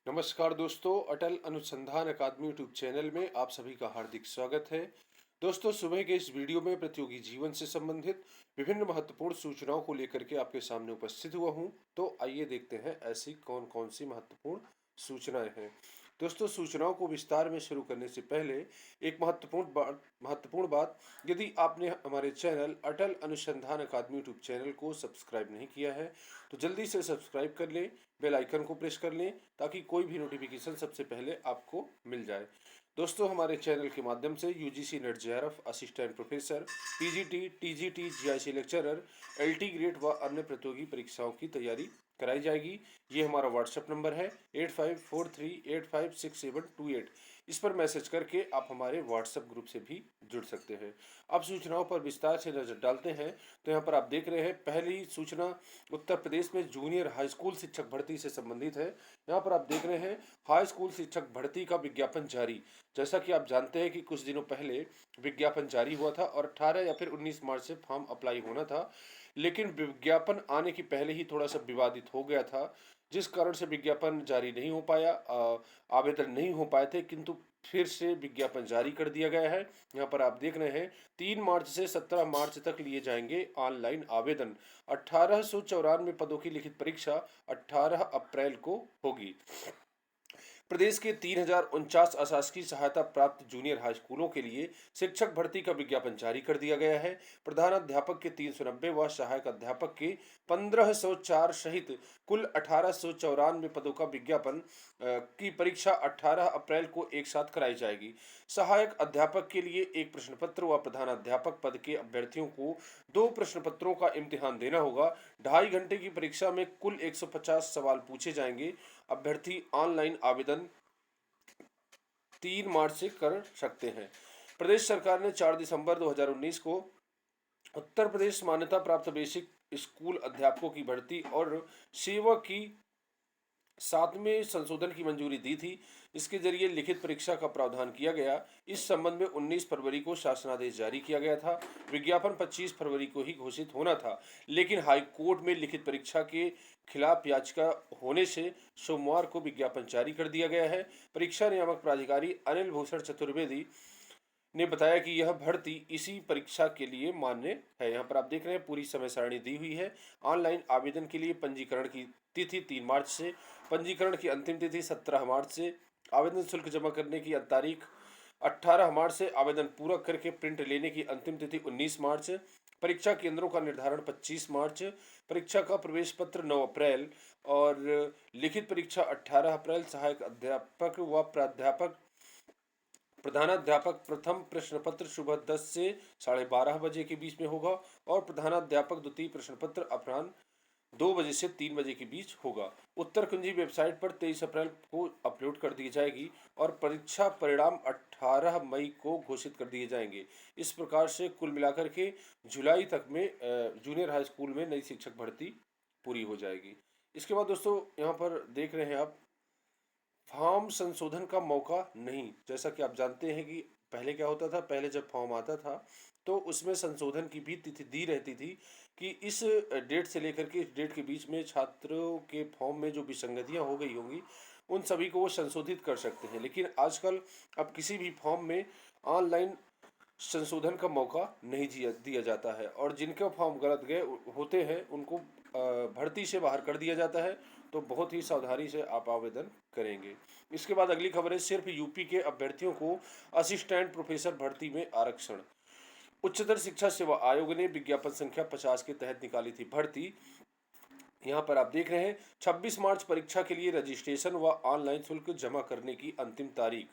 नमस्कार दोस्तों, अटल अनुसंधान अकादमी यूट्यूब चैनल में आप सभी का हार्दिक स्वागत है। दोस्तों, सुबह के इस वीडियो में प्रतियोगी जीवन से संबंधित विभिन्न महत्वपूर्ण सूचनाओं को लेकर के आपके सामने उपस्थित हुआ हूं। तो आइए देखते हैं ऐसी कौन कौन सी महत्वपूर्ण सूचनाएं हैं। दोस्तों, सूचनाओं को विस्तार में शुरू करने से पहले एक महत्वपूर्ण बात, यदि आपने हमारे चैनल अटल अनुसंधान अकादमी यूट्यूब चैनल को सब्सक्राइब नहीं किया है तो जल्दी से सब्सक्राइब कर लें, बेल आइकन को प्रेस कर लें ताकि कोई भी नोटिफिकेशन सबसे पहले आपको मिल जाए। दोस्तों, हमारे चैनल के माध्यम से UGC net JRF assistant professor, PGT, TGT, GIC lecturer, LT grade व अन्य प्रतियोगी परीक्षाओं की तैयारी कराई जाएगी। ये हमारा व्हाट्सएप नंबर है 8543856728। इस पर मैसेज करके आप हमारे व्हाट्सएप ग्रुप से भी जुड़ सकते हैं। अब सूचनाओं पर विस्तार से नजर डालते हैं। तो यहाँ पर आप देख रहे हैं, पहली सूचना उत्तर प्रदेश में जूनियर हाई स्कूल शिक्षक भर्ती से संबंधित है। यहाँ पर आप देख रहे हैं, हाई स्कूल शिक्षक भर्ती का विज्ञापन जारी। जैसा कि आप जानते हैं कि कुछ दिनों पहले विज्ञापन जारी हुआ था और 18 या फिर 19 मार्च से फॉर्म अप्लाई होना था, लेकिन विज्ञापन आने की पहले ही थोड़ा सा विवादित हो गया था, जिस कारण से विज्ञापन जारी नहीं हो पाया, आवेदन नहीं हो पाए थे। किंतु फिर से विज्ञापन जारी कर दिया गया है। यहाँ पर आप देख रहे हैं, 3 मार्च से 17 मार्च तक लिए जाएंगे ऑनलाइन आवेदन। 1894 पदों की लिखित परीक्षा 18 अप्रैल को होगी। प्रदेश के 3049 अशासकीय सहायता प्राप्त जूनियर हाई स्कूलों के लिए शिक्षक भर्ती का विज्ञापन जारी कर दिया गया है। प्रधानाध्यापक के 390 व सहायक अध्यापक के 1504 सहित कुल 1894 पदों का विज्ञापन की परीक्षा 18 अप्रैल को एक साथ कराई जाएगी। सहायक अध्यापक के लिए एक प्रश्न पत्र व प्रधानाध्यापक पद के अभ्यर्थियों को 2 प्रश्न पत्रों का इम्तिहान देना होगा। 2.5 घंटे की परीक्षा में कुल 150 सवाल पूछे जाएंगे। अभ्यर्थी ऑनलाइन आवेदन 3 मार्च से कर सकते हैं। प्रदेश सरकार ने 4 दिसंबर 2019 को उत्तर प्रदेश मान्यता प्राप्त बेसिक स्कूल अध्यापकों की भर्ती और सेवा की 7वें संशोधन की मंजूरी दी थी। इसके जरिए लिखित परीक्षा का प्रावधान किया गया। इस संबंध में 19 फरवरी को शासनादेश जारी किया गया था। विज्ञापन 25 फरवरी को ही घोषित होना था, लेकिन हाई कोर्ट में लिखित परीक्षा के खिलाफ याचिका होने से सोमवार को विज्ञापन जारी कर दिया गया है। परीक्षा नियामक प्राधिकारी अनिल भूषण चतुर्वेदी ने बताया कि यह भर्ती इसी परीक्षा के लिए मान्य है। यहाँ पर आप देख रहे हैं, पूरी समय सारणी दी हुई है। ऑनलाइन आवेदन के लिए पंजीकरण की तिथि 3 मार्च से, पंजीकरण की अंतिम तिथि 17 मार्च से, आवेदन शुल्क जमा करने की तारीख 18 मार्च से, आवेदन पूरा करके प्रिंट लेने की अंतिम तिथि 19 मार्च, परीक्षा केंद्रों का निर्धारण 25 मार्च, परीक्षा का प्रवेश पत्र 9 अप्रैल और लिखित परीक्षा 18 अप्रैल। सहायक अध्यापक व प्राध्यापक प्रधानाध्यापक प्रथम प्रश्न पत्र सुबह 10 से 12:30 बजे के बीच में होगा और प्रधानाध्यापक द्वितीय प्रश्न पत्र अपराह्न 2 बजे से 3 बजे के बीच होगा। उत्तर कुंजी वेबसाइट पर 23 अप्रैल को अपलोड कर दी जाएगी और परीक्षा परिणाम 18 मई को घोषित कर दिए जाएंगे। इस प्रकार से कुल मिलाकर के जुलाई तक में जूनियर हाई स्कूल में नई शिक्षक भर्ती पूरी हो जाएगी। इसके बाद दोस्तों, यहाँ पर देख रहे हैं आप, फॉर्म संशोधन का मौका नहीं। जैसा कि आप जानते हैं कि पहले क्या होता था, पहले जब फॉर्म आता था तो उसमें संशोधन की भी तिथि दी रहती थी कि इस डेट से लेकर के इस डेट के बीच में छात्रों के फॉर्म में जो विसंगतियां हो गई होंगी उन सभी को वो संशोधित कर सकते हैं। लेकिन आजकल अब किसी भी फॉर्म में ऑनलाइन संशोधन का मौका नहीं दिया जाता है और जिनके फॉर्म गलत गए होते हैं उनको भर्ती से बाहर कर दिया जाता है। तो बहुत ही सावधानी से आप आवेदन करेंगे। इसके बाद अगली खबर है, सिर्फ यूपी के अभ्यर्थियों को असिस्टेंट प्रोफेसर भर्ती में आरक्षण। उच्चतर शिक्षा सेवा आयोग ने विज्ञापन संख्या 50 के तहत निकाली थी भर्ती। यहाँ पर आप देख रहे हैं, 26 मार्च परीक्षा के लिए रजिस्ट्रेशन व ऑनलाइन शुल्क जमा करने की अंतिम तारीख,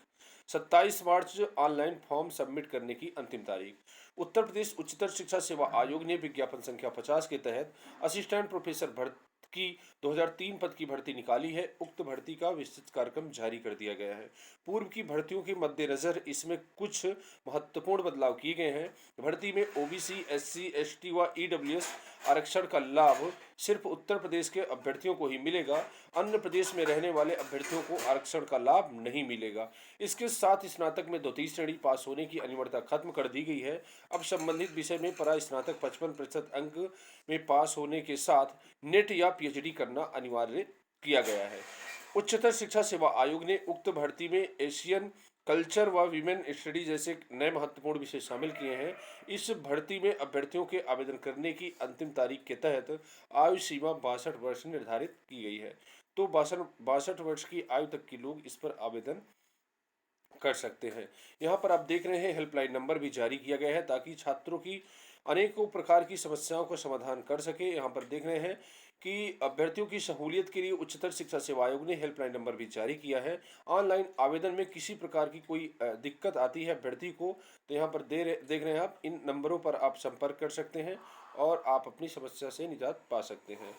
27 मार्च ऑनलाइन फॉर्म सबमिट करने की अंतिम तारीख। उत्तर प्रदेश उच्चतर शिक्षा सेवा आयोग ने विज्ञापन संख्या 50 के तहत असिस्टेंट प्रोफेसर भर्ती की 2003 पद की भर्ती निकाली है। उक्त भर्ती का विस्तृत कार्यक्रम जारी कर दिया गया है। पूर्व की भर्तियों के मद्देनजर इसमें कुछ महत्वपूर्ण बदलाव किए गए हैं। भर्ती में ओबीसी, एससी, एसटी व ईडब्ल्यूएस आरक्षण का लाभ सिर्फ उत्तर प्रदेश के अभ्यर्थियों को ही मिलेगा। अन्य प्रदेश में रहने वाले अभ्यर्थियों को आरक्षण का लाभ नहीं मिलेगा। इसके साथ स्नातक में द्वितीय श्रेणी पास होने की अनिवार्यता खत्म कर दी गई है। अब संबंधित विषय में परा स्नातक 55% अंक में पास होने के साथ नेट या पीएचडी करना अनिवार्य किया गया है। उच्चतर शिक्षा सेवा आयोग ने उक्त भर्ती में एशियन कल्चर व विमेन स्टडी जैसे नए महत्वपूर्ण विषय शामिल किए हैं। इस भर्ती में अभ्यर्थियों के आवेदन करने की अंतिम तारीख के तहत आयु सीमा 62 वर्ष निर्धारित की गई है। तो 62 वर्ष की आयु तक के लोग इस पर आवेदन कर सकते हैं। यहाँ पर आप देख रहे हैं हेल्पलाइन नंबर भी जारी किया गया है ताकि छात्रों की अनेकों प्रकार की समस्याओं का समाधान कर सके। यहाँ पर देख रहे हैं कि अभ्यर्थियों की सहूलियत के लिए उच्चतर शिक्षा सेवा आयोग ने हेल्पलाइन नंबर भी जारी किया है। ऑनलाइन आवेदन में किसी प्रकार की कोई दिक्कत आती है अभ्यर्थी को, तो यहाँ पर देख रहे हैं आप, इन नंबरों पर आप संपर्क कर सकते हैं और आप अपनी समस्या से निजात पा सकते हैं।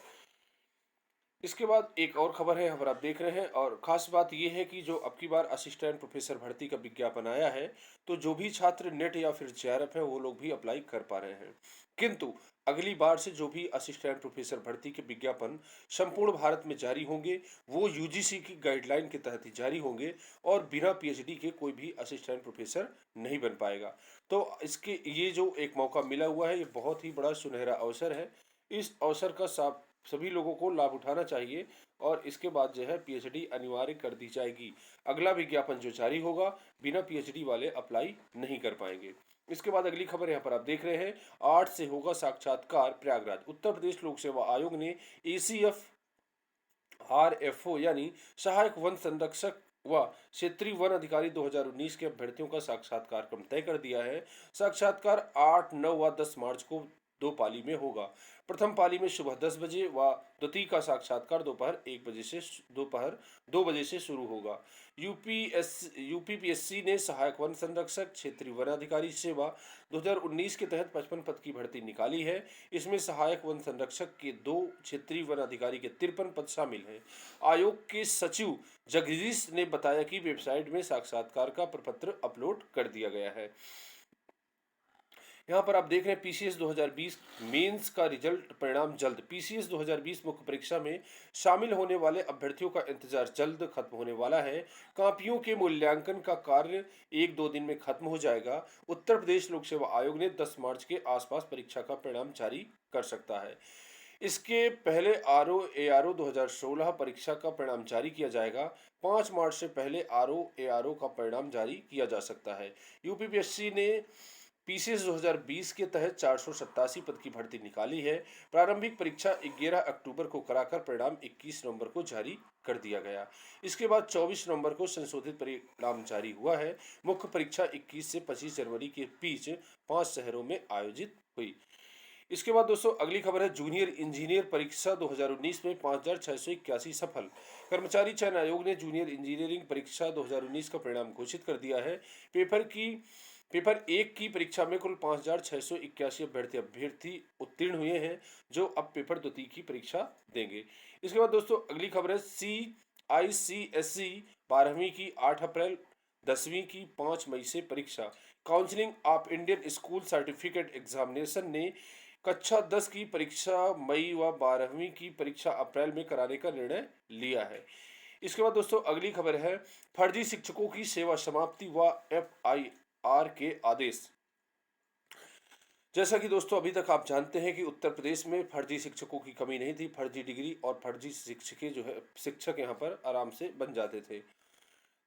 इसके बाद एक और खबर है यहाँ पर आप देख रहे हैं, और खास बात यह है कि जो अब की बार असिस्टेंट प्रोफेसर भर्ती का विज्ञापन आया है, तो जो भी छात्र नेट या फिर जेआरएफ है वो लोग भी अप्लाई कर पा रहे हैं। किंतु अगली बार से जो भी असिस्टेंट प्रोफेसर भर्ती के विज्ञापन संपूर्ण भारत में जारी होंगे वो यूजीसी की गाइडलाइन के तहत ही जारी होंगे और बिना पीएचडी के कोई भी असिस्टेंट प्रोफेसर नहीं बन पाएगा। तो इसके ये जो एक मौका मिला हुआ है, ये बहुत ही बड़ा सुनहरा अवसर है। इस अवसर का सभी लोगों को लाभ उठाना चाहिए और इसके बाद जो है पीएचडी अनिवार्य कर दी जाएगी। अगला विज्ञापन जो जारी होगा, बिना पीएचडी वाले अप्लाई नहीं कर पाएंगे। इसके बाद अगली खबर यहाँ पर आप देख रहे हैं, 8 से होगा साक्षात्कार प्रयागराज। उत्तर प्रदेश लोक सेवा आयोग ने एसीएफ आरएफओ यानी सहायक वन संरक्षक व क्षेत्रीय वन अधिकारी 2019 के अभ्यर्थियों का साक्षात्कार क्रम तय कर दिया है। साक्षात्कार 8, 9 व 10 मार्च को दो पाली में होगा। प्रथम पाली में सुबह 10 बजे व द्वितीय का साक्षात्कार दोपहर 2 बजे से शुरू होगा। यूपीपीएससी ने सहायक वन संरक्षक क्षेत्रीय वन अधिकारी सेवा 2019 के तहत 55 पद की भर्ती निकाली है। इसमें सहायक वन संरक्षक के 2, क्षेत्रीय वन अधिकारी के 53 पद शामिल हैं। आयोग के सचिव जगदीश ने बताया कि वेबसाइट में साक्षात्कार का प्रपत्र अपलोड कर दिया गया है। यहाँ पर आप देख रहे हैं पीसीएस 2020 मेंस का रिजल्ट परिणाम जल्द। पीसीएस 2020 मुख्य परीक्षा में शामिल होने वाले अभ्यर्थियों का इंतजार जल्द खत्म होने वाला है। कॉपियों के मूल्यांकन का कार्य 1-2 दिन में खत्म हो जाएगा। उत्तर प्रदेश लोक सेवा आयोग ने 10 मार्च के आसपास परीक्षा का परिणाम जारी कर सकता है। इसके पहले आरओ एआरओ 2016 परीक्षा का परिणाम जारी किया जाएगा। 5 मार्च से पहले आरओ एआरओ का परिणाम जारी किया जा सकता है। यूपीपीएससी ने पीसीएस 2020 के तहत 487 पद की भर्ती निकाली है। प्रारंभिक परीक्षा 11 अक्टूबर को कराकर परिणाम 21 नवंबर को जारी कर दिया गया। इसके बाद 24 नवंबर को संशोधित परिणाम जारी हुआ है। मुख्य परीक्षा 21 से 25 जनवरी के बीच 5 शहरों में आयोजित हुई। इसके बाद दोस्तों अगली खबर है, जूनियर इंजीनियर परीक्षा 2019 में 5681 सफल। कर्मचारी चयन आयोग ने जूनियर इंजीनियरिंग परीक्षा 2019 का परिणाम घोषित कर दिया है। पेपर 1 की परीक्षा में कुल 5681 अभ्यर्थी उत्तीर्ण हुए हैं, जो अब पेपर 2 की परीक्षा देंगे। इसके बाद दोस्तों अगली खबर है, CICSE 12वीं की 8 अप्रैल, 10वीं की 5 मई से परीक्षा। Counselling of Indian school certificate examination ने कक्षा 10 की परीक्षा मई व 12वीं की परीक्षा अप्रैल में कराने का निर्णय लिया है। इसके बाद दोस्तों अगली खबर है, फर्जी शिक्षकों की सेवा समाप्ति व FIR के आदेश। जैसा कि दोस्तों अभी तक आप जानते हैं कि उत्तर प्रदेश में फर्जी शिक्षकों की कमी नहीं थी। फर्जी डिग्री और फर्जी शिक्षक यहाँ पर आराम से बन जाते थे।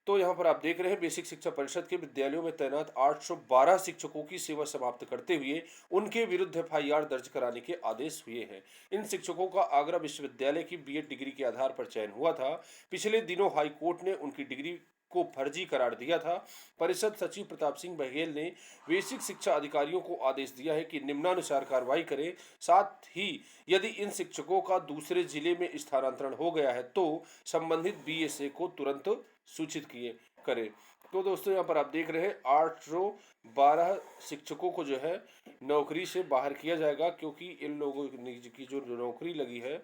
तो यहाँ पर आप देख रहे हैं बेसिक शिक्षा परिषद के विद्यालयों में तैनात 812 शिक्षकों की सेवा समाप्त करते हुए उनके विरुद्ध FIR दर्ज कराने के आदेश हुए हैं। इन शिक्षकों का आगरा विश्वविद्यालय की बीएड डिग्री के आधार पर चयन हुआ था। पिछले दिनों हाई कोर्ट ने उनकी डिग्री को फर्जी करार दिया था। परिषद सचिव प्रताप सिंह बघेल ने बेसिक शिक्षा अधिकारियों को आदेश दिया है कि निम्नानुसार कार्रवाई करें। साथ ही यदि इन शिक्षकों का दूसरे जिले में स्थानांतरण हो गया है तो संबंधित BSA को तुरंत सूचित किए करें। तो दोस्तों यहाँ पर आप देख रहे हैं 812 शिक्षकों को जो है नौकरी से बाहर किया जाएगा, क्योंकि इन लोगों की जो नौकरी लगी है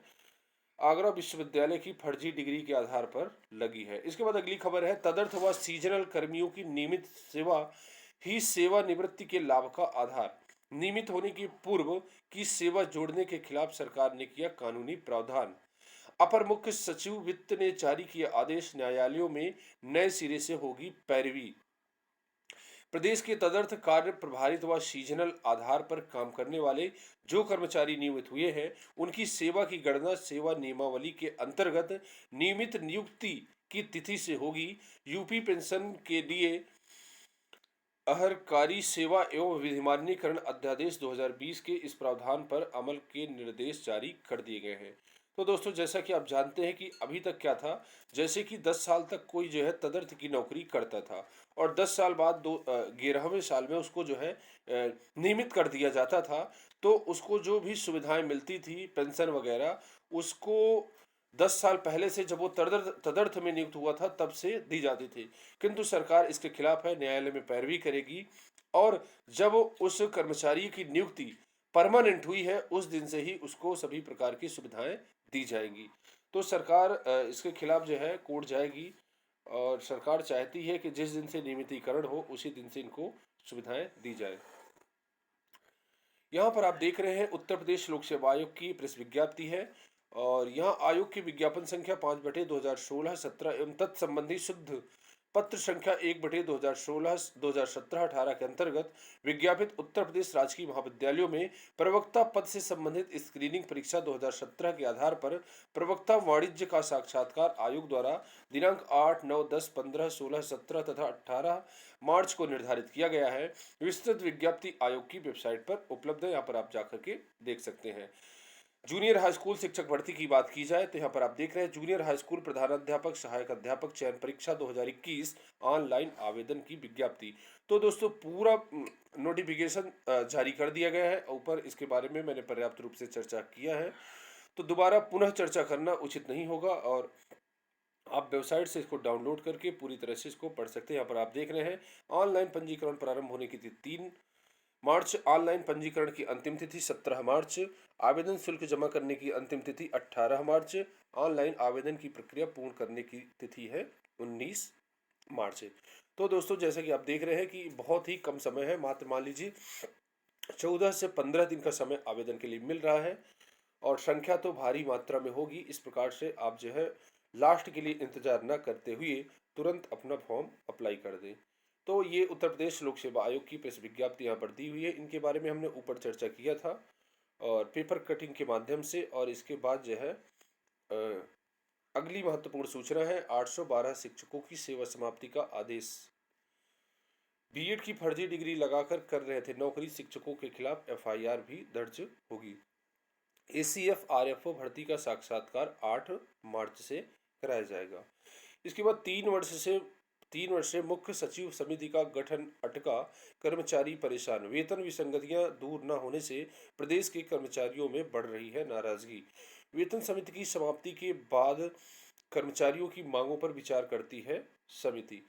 आगरा विश्वविद्यालय की फर्जी डिग्री के आधार पर लगी है। इसके बाद अगली खबर है, तदर्थ व सीजनल कर्मियों की नियमित सेवा ही सेवानिवृत्ति के लाभ का आधार। नियमित होने के पूर्व की सेवा जोड़ने के खिलाफ सरकार ने किया कानूनी प्रावधान। अपर मुख्य सचिव वित्त ने जारी किया आदेश, न्यायालयों में नए सिरे से होगी पैरवी। प्रदेश के तदर्थ कार्य प्रभारित व सीजनल आधार पर काम करने वाले जो कर्मचारी नियमित हुए हैं, उनकी सेवा की गणना सेवा नियमावली के अंतर्गत नियमित नियुक्ति की तिथि से होगी। यूपी पेंशन के लिए अहरकारी सेवा एवं विधिमान्यकरण अध्यादेश 2020 के इस प्रावधान पर अमल के निर्देश जारी कर दिए गए हैं। तो दोस्तों, जैसा कि आप जानते हैं कि अभी तक क्या था, जैसे कि 10 साल तक कोई जो है तदर्थ की नौकरी करता था और 10 साल बाद 11वें साल में उसको जो है नियमित कर दिया जाता था। तो उसको जो भी सुविधाएं मिलती थी, पेंशन वगैरह, उसको 10 साल पहले से जब वो तदर्थ तदर्थ में नियुक्त हुआ था तब से दी जाती थी। किंतु सरकार इसके खिलाफ है, न्यायालय में पैरवी करेगी और जब उस कर्मचारी की नियुक्ति परमानेंट हुई है उस दिन से ही उसको सभी प्रकार की सुविधाएं दी जाएंगी। तो सरकार इसके खिलाफ जो है कोर्ट जाएगी और सरकार चाहती है कि जिस दिन से नियमितीकरण हो उसी दिन से इनको सुविधाएं दी जाए। यहाँ पर आप देख रहे हैं उत्तर प्रदेश लोक सेवा आयोग की प्रेस विज्ञप्ति है और यहाँ आयोग की विज्ञापन संख्या 5/2016 17 एवं तत्संबंधी शुद्ध पत्र संख्या 1/2016 2017 18 के अंतर्गत विज्ञापित उत्तर प्रदेश राजकीय महाविद्यालयों में प्रवक्ता पद से संबंधित स्क्रीनिंग परीक्षा 2017 के आधार पर प्रवक्ता वाणिज्य का साक्षात्कार आयोग द्वारा दिनांक 8, 9, 10, 15, 16, 17 तथा 18 मार्च को निर्धारित किया गया है। विस्तृत विज्ञप्ति आयोग की वेबसाइट पर उपलब्ध है, यहाँ पर आप जाकर के देख सकते हैं। जूनियर हाई स्कूल शिक्षक भर्ती की बात की जाए तो यहाँ पर आप देख रहे हैं जूनियर हाई स्कूल प्रधानाध्यापक सहायक अध्यापक चयन परीक्षा 2021 ऑनलाइन आवेदन की विज्ञप्ति। तो दोस्तों, पूरा नोटिफिकेशन जारी कर दिया गया है ऊपर, इसके बारे में मैंने पर्याप्त रूप से चर्चा किया है, तो दोबारा पुनः चर्चा करना उचित नहीं होगा और आप वेबसाइट से इसको डाउनलोड करके पूरी तरह से इसको पढ़ सकते हैं। यहाँ पर आप देख रहे हैं ऑनलाइन पंजीकरण प्रारंभ होने की तिथि 3 मार्च, ऑनलाइन पंजीकरण की अंतिम तिथि 17 मार्च, आवेदन शुल्क जमा करने की अंतिम तिथि 18 मार्च, ऑनलाइन आवेदन की प्रक्रिया पूर्ण करने की तिथि है 19 मार्च। तो दोस्तों, जैसा कि आप देख रहे हैं कि बहुत ही कम समय है, मात्र मान लीजिए 14 से 15 दिन का समय आवेदन के लिए मिल रहा है और संख्या तो भारी मात्रा में होगी। इस प्रकार से आप जो है लास्ट के लिए इंतजार न करते हुए तुरंत अपना फॉर्म अप्लाई कर दें। तो ये उत्तर प्रदेश लोक सेवा आयोग की प्रेस विज्ञप्ति यहाँ पर दी हुई है, इनके बारे में हमने ऊपर चर्चा किया था और पेपर कटिंग के माध्यम से। और इसके बाद जो है अगली महत्वपूर्ण सूचना है 812 शिक्षकों की सेवा समाप्ति का आदेश। बीएड की फर्जी डिग्री लगाकर कर रहे थे नौकरी शिक्षकों के खिलाफ एफआईआर भी दर्ज होगी। एसीएफ आरएफओ भर्ती का साक्षात्कार 8 मार्च से कराया जाएगा। इसके बाद 3 वर्ष से मुख्य सचिव समिति का गठन अटका, कर्मचारी परेशान, वेतन विसंगतियां दूर न होने से प्रदेश के कर्मचारियों में बढ़ रही है नाराजगी। वेतन समिति की समाप्ति के बाद कर्मचारियों की मांगों पर विचार करती है समिति।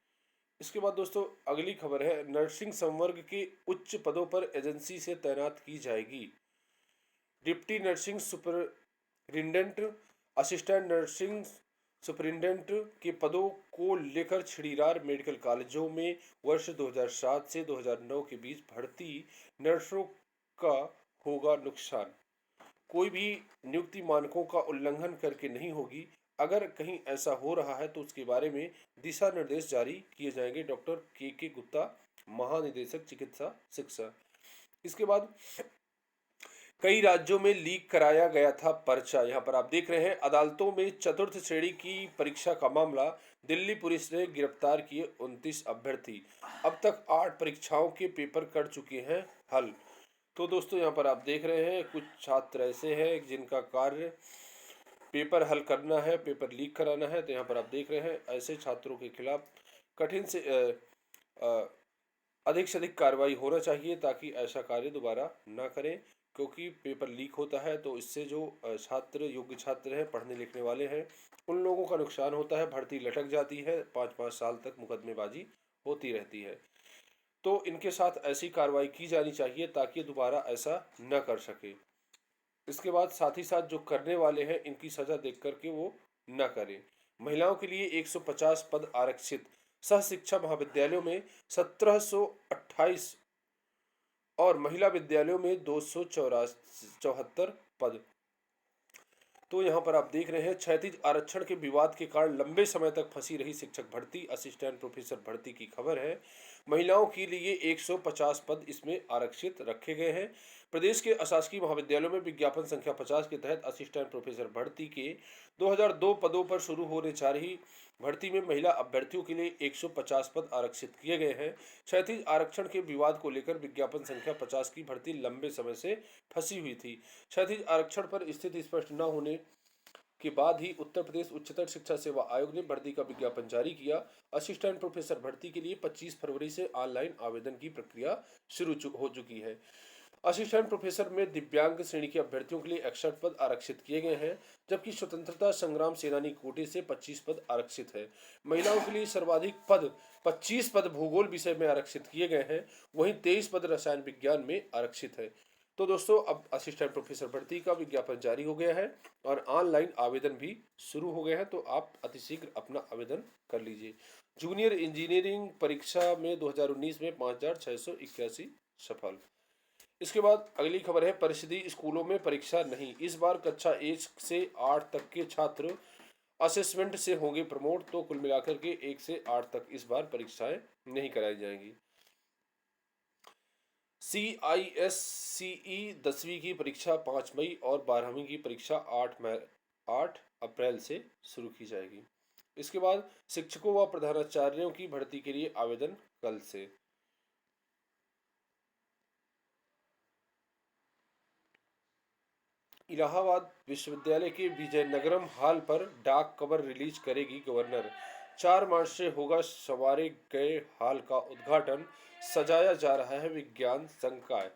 इसके बाद दोस्तों अगली खबर है नर्सिंग संवर्ग के उच्च पदों पर एजेंसी से तैनात की जाएगी। Deputy nursing superintendent, assistant nursing superintendent के पदों को लेकर छिड़ीरार मेडिकल कॉलेजों में वर्ष 2007 से 2009 के बीच भर्ती नर्सों का होगा नुकसान। कोई भी नियुक्ति मानकों का उल्लंघन करके नहीं होगी। अगर कहीं ऐसा हो रहा है तो उसके बारे में दिशा निर्देश जारी किए जाएंगे। डॉक्टर के गुप्ता, महानिदेशक चिकित्सा शिक्षा। इसके बाद कई राज्यों में लीक कराया गया था पर्चा। यहाँ पर आप देख रहे हैं अदालतों में चतुर्थ श्रेणी की परीक्षा का मामला, दिल्ली पुलिस ने गिरफ्तार किए 29 अभ्यर्थी। अब तक 8 परीक्षाओं के पेपर कर चुके हैं हल। तो दोस्तों, यहाँ पर आप देख रहे हैं कुछ छात्र ऐसे हैं जिनका कार्य पेपर हल करना है, पेपर लीक कराना है। तो यहाँ पर आप देख रहे हैं ऐसे छात्रों के खिलाफ कठिन से अधिक से अधिक कार्रवाई होना चाहिए ताकि ऐसा कार्य दोबारा ना करें, क्योंकि पेपर लीक होता है तो इससे जो छात्र योग्य छात्र हैं, पढ़ने लिखने वाले हैं, उन लोगों का नुकसान होता है, भर्ती लटक जाती है, 5-5 साल तक मुकदमेबाजी होती रहती है। तो इनके साथ ऐसी कार्रवाई की जानी चाहिए ताकि दोबारा ऐसा न कर सके। इसके बाद साथ ही साथ जो करने वाले हैं इनकी सजा देख करके वो न करें। महिलाओं के लिए 150 पद आरक्षित, सह शिक्षा महाविद्यालयों में 1728 और महिला विद्यालयों में 274 पद। तो यहाँ पर आप देख रहे हैं, क्षैतिज आरक्षण के विवाद के कारण लंबे समय तक फंसी रही शिक्षक भर्ती, असिस्टेंट प्रोफेसर भर्ती की खबर है। महिलाओं के लिए 150 पद इसमें आरक्षित रखे गए हैं। प्रदेश के अशासकीय महाविद्यालयों में विज्ञापन संख्या 50 के तहत असिस्टेंट प्रोफेसर भर्ती के 2002 पदों पर शुरू होने जा रही भर्ती में महिला अभ्यर्थियों के लिए 150 पद आरक्षित किए गए हैं। क्षैतिज आरक्षण के विवाद को लेकर विज्ञापन संख्या 50 की भर्ती लंबे समय से फंसी हुई थी। क्षैतिज आरक्षण पर स्थिति स्पष्ट न होने के बाद ही उत्तर प्रदेश उच्चतर शिक्षा सेवा आयोग ने भर्ती का विज्ञापन जारी किया। असिस्टेंट प्रोफेसर भर्ती के लिए 25 फरवरी से ऑनलाइन आवेदन की प्रक्रिया शुरू हो चुकी है। असिस्टेंट प्रोफेसर में दिव्यांग श्रेणी के अभ्यर्थियों के लिए 61 पद आरक्षित किए गए हैं, जबकि स्वतंत्रता संग्राम सेनानी कोटे से 25 पद आरक्षित है। महिलाओं के लिए सर्वाधिक पद 25 पद भूगोल विषय में आरक्षित किए गए हैं, वहीं 23 पद रसायन विज्ञान में आरक्षित है। तो दोस्तों, अब असिस्टेंट प्रोफेसर भर्ती का विज्ञापन जारी हो गया है और ऑनलाइन आवेदन भी शुरू हो गए हैं, तो आप अतिशीघ्र अपना आवेदन कर लीजिए। जूनियर इंजीनियरिंग परीक्षा में 2019 में 5,681 सफल। इसके बाद अगली खबर है, परिषदीय स्कूलों में परीक्षा नहीं, इस बार कक्षा 1 से 8 तक के छात्र असेसमेंट से होंगे प्रमोट। तो कुल मिलाकर के 1 से 8 तक इस बार परीक्षाएं नहीं कराई जाएंगी। CISCE 10वीं की परीक्षा 5 मई और 12वीं की परीक्षा 8 अप्रैल से शुरू की जाएगी। इसके बाद शिक्षकों व प्रधानाचार्यों की भर्ती के लिए आवेदन कल से। इलाहाबाद विश्वविद्यालय के विजयनगरम हॉल पर डाक कवर रिलीज करेगी गवर्नर। 4 मार्च से होगा संवारे गए हॉल का उद्घाटन, सजाया जा रहा है विज्ञान संकाय।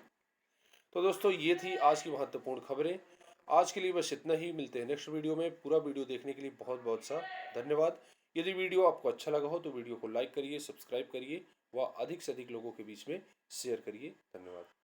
तो दोस्तों, ये थी आज की महत्वपूर्ण खबरें। आज के लिए बस इतना ही, मिलते हैं नेक्स्ट वीडियो में। पूरा वीडियो देखने के लिए बहुत बहुत सा धन्यवाद। यदि वीडियो आपको अच्छा लगा हो तो वीडियो को लाइक करिए, सब्सक्राइब करिए व अधिक से अधिक लोगों के बीच में शेयर करिए। धन्यवाद।